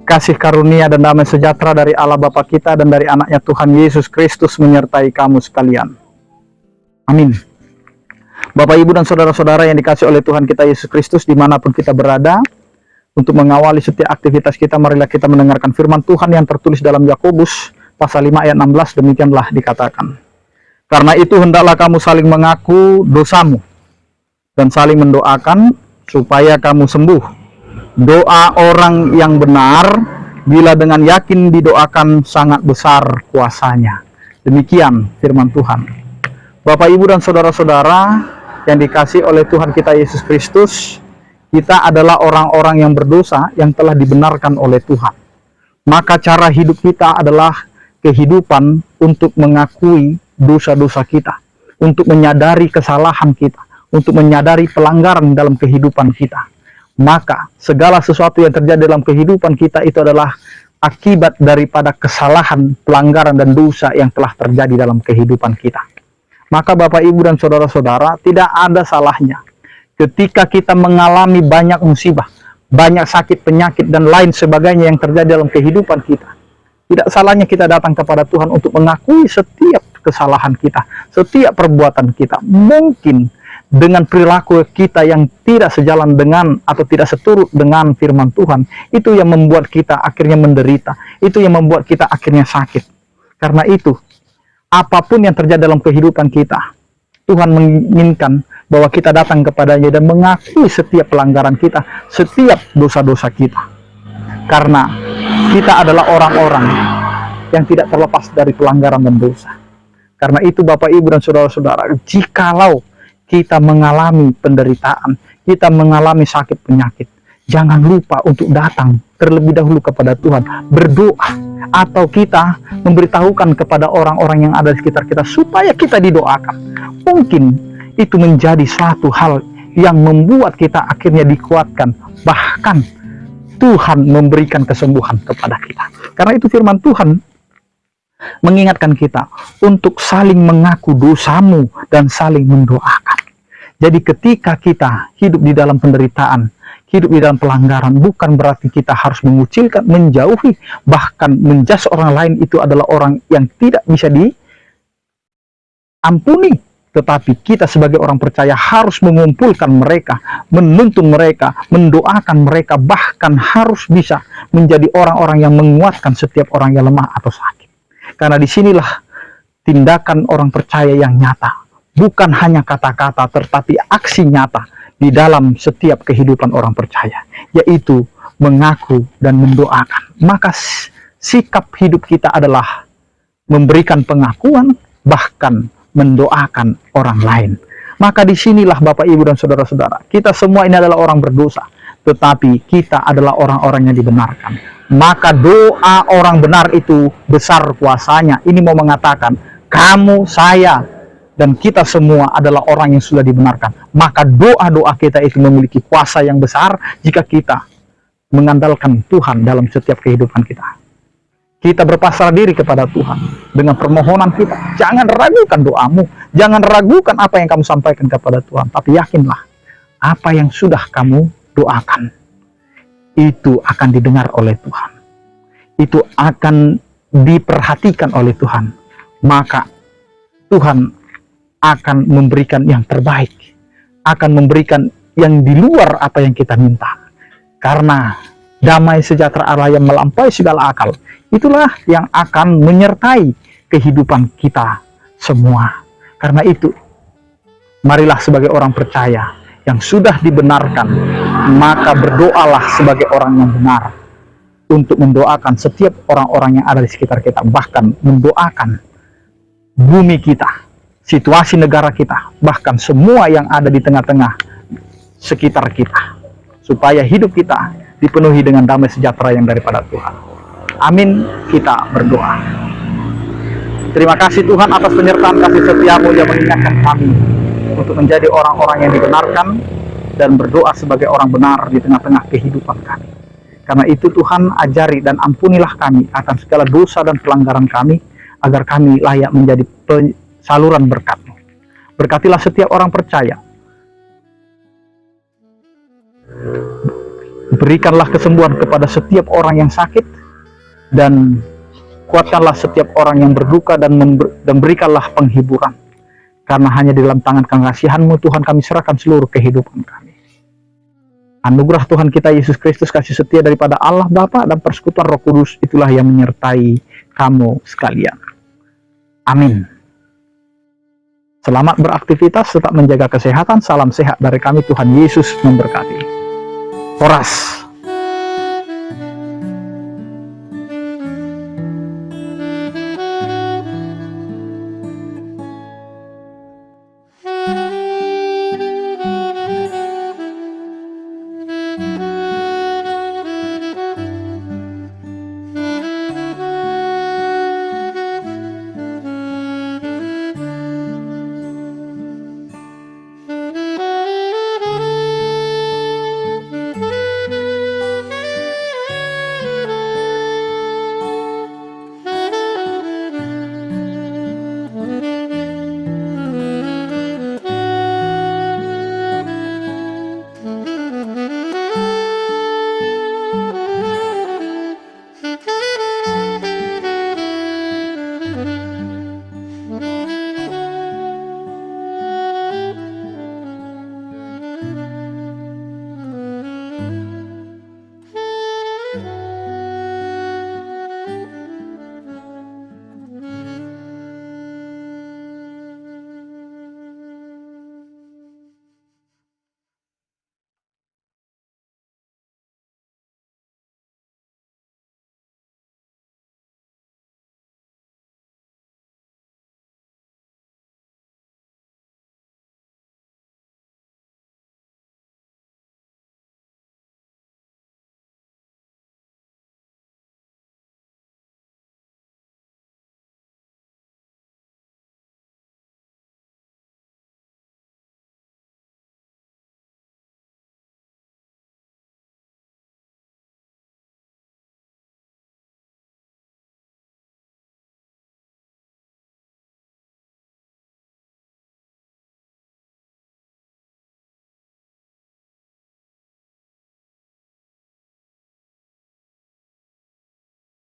Kasih karunia dan damai sejahtera dari Allah Bapa kita dan dari anaknya Tuhan Yesus Kristus menyertai kamu sekalian. Amin. Bapak, Ibu, dan saudara-saudara yang dikasih oleh Tuhan kita Yesus Kristus dimanapun kita berada, untuk mengawali setiap aktivitas kita, marilah kita mendengarkan firman Tuhan yang tertulis dalam Yakobus pasal 5 ayat 16. Demikianlah dikatakan, karena itu hendaklah kamu saling mengaku dosamu dan saling mendoakan supaya kamu sembuh. Doa orang yang benar bila dengan yakin didoakan sangat besar kuasanya. Demikian firman Tuhan. Bapak, Ibu, dan saudara-saudara yang dikasih oleh Tuhan kita Yesus Kristus, kita adalah orang-orang yang berdosa yang telah dibenarkan oleh Tuhan. Maka cara hidup kita adalah kehidupan untuk mengakui dosa-dosa kita, untuk menyadari kesalahan kita, untuk menyadari pelanggaran dalam kehidupan kita. Maka segala sesuatu yang terjadi dalam kehidupan kita itu adalah akibat daripada kesalahan, pelanggaran, dan dosa yang telah terjadi dalam kehidupan kita. Maka Bapak, Ibu, dan saudara-saudara, tidak ada salahnya ketika kita mengalami banyak musibah, banyak sakit, penyakit, dan lain sebagainya yang terjadi dalam kehidupan kita. Tidak salahnya kita datang kepada Tuhan untuk mengakui setiap kesalahan kita, setiap perbuatan kita. Mungkin dengan perilaku kita yang tidak sejalan dengan atau tidak seturut dengan firman Tuhan, itu yang membuat kita akhirnya menderita, itu yang membuat kita akhirnya sakit. Karena itu, apapun yang terjadi dalam kehidupan kita, Tuhan menginginkan bahwa kita datang kepadanya dan mengakui setiap pelanggaran kita, setiap dosa-dosa kita. Karena kita adalah orang-orang yang tidak terlepas dari pelanggaran dan dosa. Karena itu Bapak, Ibu, dan saudara-saudara, jikalau kita mengalami penderitaan, kita mengalami sakit penyakit, jangan lupa untuk datang terlebih dahulu kepada Tuhan, berdoa, atau kita memberitahukan kepada orang-orang yang ada di sekitar kita supaya kita didoakan. Mungkin itu menjadi suatu hal yang membuat kita akhirnya dikuatkan, bahkan Tuhan memberikan kesembuhan kepada kita. Karena itu firman Tuhan mengingatkan kita untuk saling mengaku dosamu dan saling mendoakan. Jadi ketika kita hidup di dalam penderitaan, hidup di dalam pelanggaran, bukan berarti kita harus mengucilkan, menjauhi, bahkan menjudge orang lain itu adalah orang yang tidak bisa diampuni. Tetapi kita sebagai orang percaya harus mengumpulkan mereka, menuntun mereka, mendoakan mereka, bahkan harus bisa menjadi orang-orang yang menguatkan setiap orang yang lemah atau sakit. Karena disinilah tindakan orang percaya yang nyata. Bukan hanya kata-kata, tetapi aksi nyata di dalam setiap kehidupan orang percaya, yaitu mengaku dan mendoakan. Maka sikap hidup kita adalah memberikan pengakuan, bahkan mendoakan orang lain. Maka disinilah Bapak, Ibu, dan saudara-saudara, kita semua ini adalah orang berdosa, tetapi kita adalah orang-orang yang dibenarkan. Maka doa orang benar itu besar kuasanya. Ini mau mengatakan, kamu, saya, dan kita semua adalah orang yang sudah dibenarkan. Maka doa-doa kita itu memiliki kuasa yang besar jika kita mengandalkan Tuhan dalam setiap kehidupan kita. Kita berpasrah diri kepada Tuhan dengan permohonan kita. Jangan ragukan doamu, jangan ragukan apa yang kamu sampaikan kepada Tuhan, tapi yakinlah apa yang sudah kamu doakan itu akan didengar oleh Tuhan, itu akan diperhatikan oleh Tuhan. Maka Tuhan akan memberikan yang terbaik, akan memberikan yang di luar apa yang kita minta. Karena damai sejahtera Allah yang melampaui segala akal, itulah yang akan menyertai kehidupan kita semua. Karena itu, marilah sebagai orang percaya yang sudah dibenarkan, maka berdoalah sebagai orang yang benar untuk mendoakan setiap orang-orang yang ada di sekitar kita, bahkan mendoakan bumi kita, situasi negara kita, bahkan semua yang ada di tengah-tengah sekitar kita, supaya hidup kita dipenuhi dengan damai sejahtera yang daripada Tuhan. Amin. Kita berdoa. Terima kasih Tuhan atas penyertaan kasih setiamu yang mengingatkan kami untuk menjadi orang-orang yang dibenarkan dan berdoa sebagai orang benar di tengah-tengah kehidupan kami. Karena itu Tuhan, ajari dan ampunilah kami akan segala dosa dan pelanggaran kami, agar kami layak menjadi saluran berkat-Mu. Berkatilah setiap orang percaya Berikanlah kesembuhan kepada setiap orang yang sakit, dan kuatkanlah setiap orang yang berduka, dan berikanlah penghiburan. Karena hanya di dalam tangan kasihan-Mu Tuhan kami serahkan seluruh kehidupan kami. Anugerah Tuhan kita Yesus Kristus, kasih setia daripada Allah Bapa dan persekutuan Roh Kudus itulah yang menyertai kamu sekalian. Amin. Selamat beraktivitas, tetap menjaga kesehatan. Salam sehat dari kami, Tuhan Yesus memberkati. Horas.